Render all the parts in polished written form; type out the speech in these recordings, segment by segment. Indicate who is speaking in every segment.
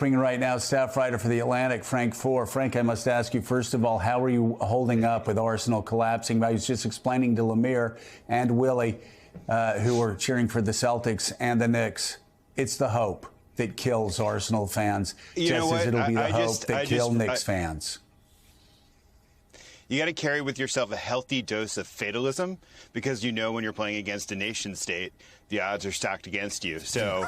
Speaker 1: Bringing right now staff writer for The Atlantic, Frank Foer. Frank, I must ask you, first of all, how are you holding up with Arsenal collapsing? I was just explaining to Lemire and Willie, who are cheering for the Celtics and the Knicks, it's the hope that kills Arsenal fans, just as it'll be the hope that kills Knicks fans.
Speaker 2: You got to carry with yourself a healthy dose of fatalism, because when you're playing against a nation state, the odds are stacked against you. So,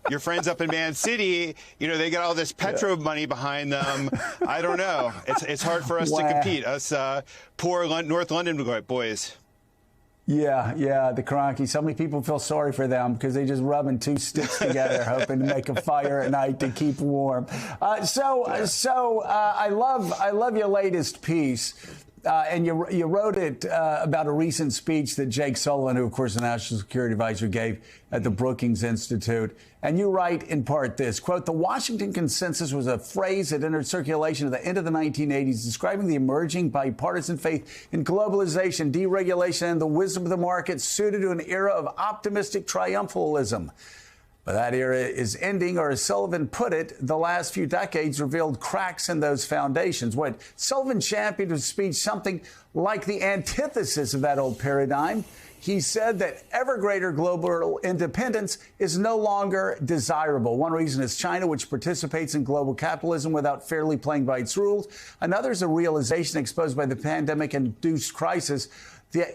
Speaker 2: your friends up in Man City, they got all this petro money behind them. I don't know. It's hard for us to compete. Us poor North London boys.
Speaker 1: Yeah, the Kroenke. So many people feel sorry for them because they just rubbing two sticks together, hoping to make a fire at night to keep warm. I love your latest piece. And you wrote it about a recent speech that Jake Sullivan, who, of course, the National Security Advisor, gave at the Brookings Institute. And you write in part this, quote, "The Washington Consensus was a phrase that entered circulation at the end of the 1980s, describing the emerging bipartisan faith in globalization, deregulation, and the wisdom of the market suited to an era of optimistic triumphalism. But that era is ending, or as Sullivan put it, the last few decades revealed cracks in those foundations." What Sullivan championed in his speech, something like the antithesis of that old paradigm. He said that ever greater global independence is no longer desirable. One reason is China, which participates in global capitalism without fairly playing by its rules. Another is a realization exposed by the pandemic-induced crisis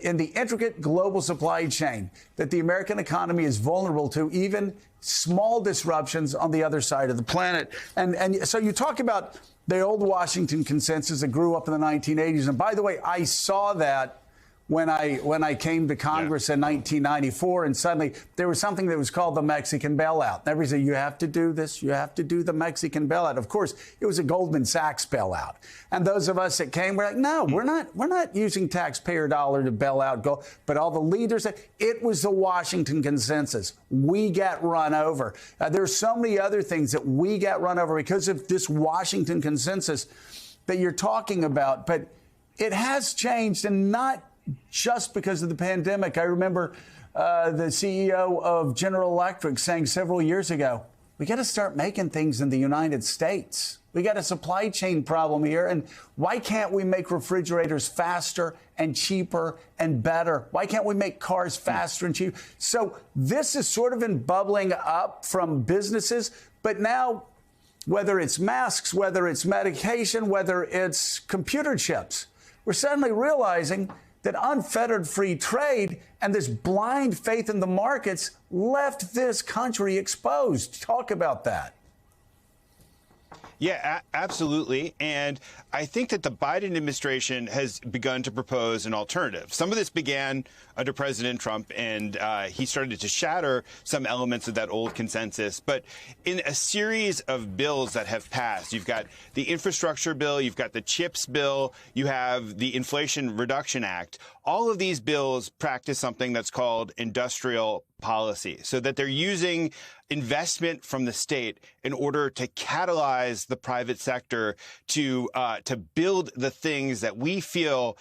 Speaker 1: in the intricate global supply chain that the American economy is vulnerable to even small disruptions on the other side of the planet. And so you talk about the old Washington Consensus that grew up in the 1980s. And by the way, I saw that when I came to Congress in 1994, and suddenly there was something that was called the Mexican bailout. And everybody said, you have to do this, you have to do the Mexican bailout. Of course, it was a Goldman Sachs bailout. And those of us that came were like, no, we're not using taxpayer dollar to bail out gold. But all the leaders said, it was the Washington Consensus. We got run over. There's so many other things that we got run over because of this Washington Consensus that you're talking about. But it has changed, and not just because of the pandemic. I remember the CEO of General Electric saying several years ago, we got to start making things in the United States. We got a supply chain problem here. And why can't we make refrigerators faster and cheaper and better? Why can't we make cars faster and cheaper? So this is sort of been bubbling up from businesses. But now, whether it's masks, whether it's medication, whether it's computer chips, we're suddenly realizing that unfettered free trade and this blind faith in the markets left this country exposed. Talk about that.
Speaker 2: Yeah, absolutely. And I think that the Biden administration has begun to propose an alternative. Some of this began under President Trump, and he started to shatter some elements of that old consensus. But in a series of bills that have passed, you've got the infrastructure bill, you've got the CHIPS bill, you have the Inflation Reduction Act. All of these bills practice something that's called industrial policy, so that they're using investment from the state in order to catalyze the private sector to build the things that we feel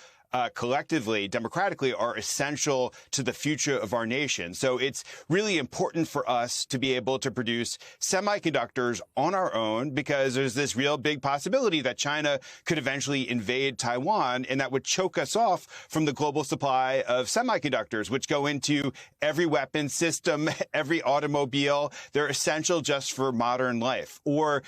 Speaker 2: collectively, democratically, are essential to the future of our nation. So it's really important for us to be able to produce semiconductors on our own, because there's this real big possibility that China could eventually invade Taiwan, and that would choke us off from the global supply of semiconductors, which go into every weapon system, every automobile. They're essential just for modern life. Or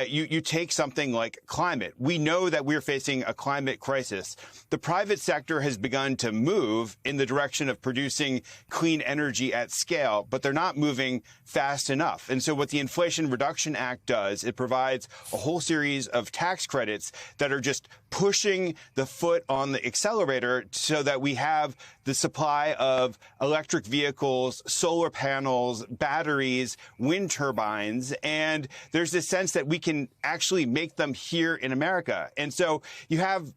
Speaker 2: you take something like climate. We know that we're facing a climate crisis. The private sector has begun to move in the direction of producing clean energy at scale, but they're not moving fast enough. And so what the Inflation Reduction Act does, it provides a whole series of tax credits that are just pushing the foot on the accelerator so that we have the supply of electric vehicles, solar panels, batteries, wind turbines. And there's this sense that we can actually make them here in America. And so you have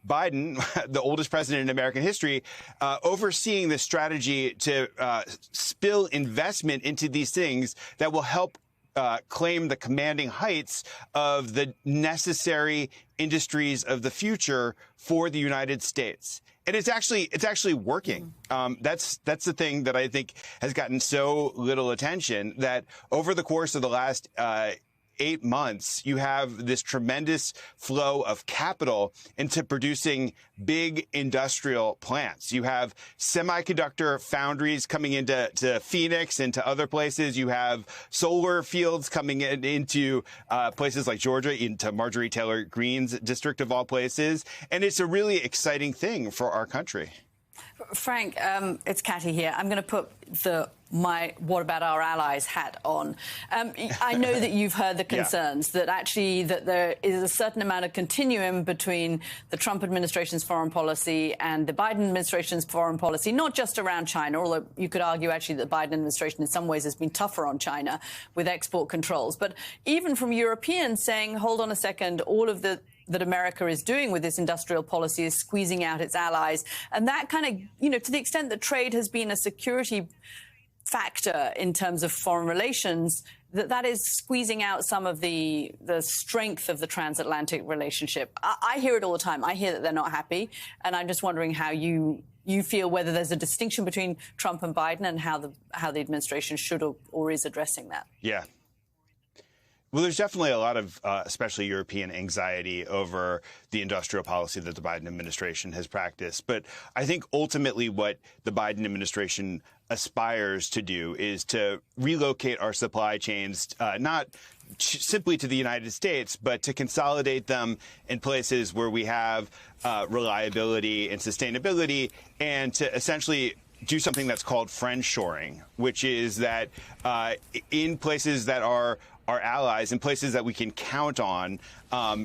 Speaker 2: Biden, the oldest president in American history, overseeing this strategy to spill investment into these things that will help claim the commanding heights of the necessary industries of the future for the United States. and it's actually working. That's the thing that I think has gotten so little attention, that over the course of the last 8 months, you have this tremendous flow of capital into producing big industrial plants. You have semiconductor foundries coming into Phoenix and to other places. You have solar fields coming into places like Georgia, into Marjorie Taylor Greene's district of all places. And it's a really exciting thing for our country.
Speaker 3: Frank, it's Catty here. I'm going to put my "what about our allies" hat on. I know that you've heard the concerns that there is a certain amount of continuum between the Trump administration's foreign policy and the Biden administration's foreign policy, not just around China, although you could argue actually that the Biden administration in some ways has been tougher on China with export controls. But even from Europeans saying, hold on a second, all of that America is doing with this industrial policy is squeezing out its allies. And that kind of, to the extent that trade has been a security factor in terms of foreign relations, that is squeezing out some of the strength of the transatlantic relationship. I hear it all the time. I hear that they're not happy. And I'm just wondering how you feel, whether there's a distinction between Trump and Biden and how the administration should or is addressing that.
Speaker 2: Yeah. Well, there's definitely a lot of, especially European anxiety over the industrial policy that the Biden administration has practiced. But I think ultimately what the Biden administration aspires to do is to relocate our supply chains, not simply to the United States, but to consolidate them in places where we have reliability and sustainability, and to essentially do something that's called friendshoring, which is that in places that are our allies, in places that we can count on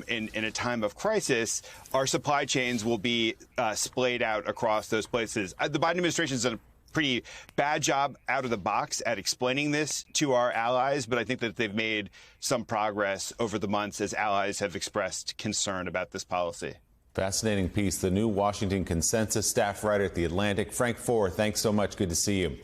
Speaker 2: in a time of crisis, our supply chains will be splayed out across those places. The Biden administration has done a pretty bad job out of the box at explaining this to our allies, but I think that they've made some progress over the months as allies have expressed concern about this policy.
Speaker 4: Fascinating piece. The new Washington Consensus staff writer at The Atlantic, Frank Foer, thanks so much. Good to see you.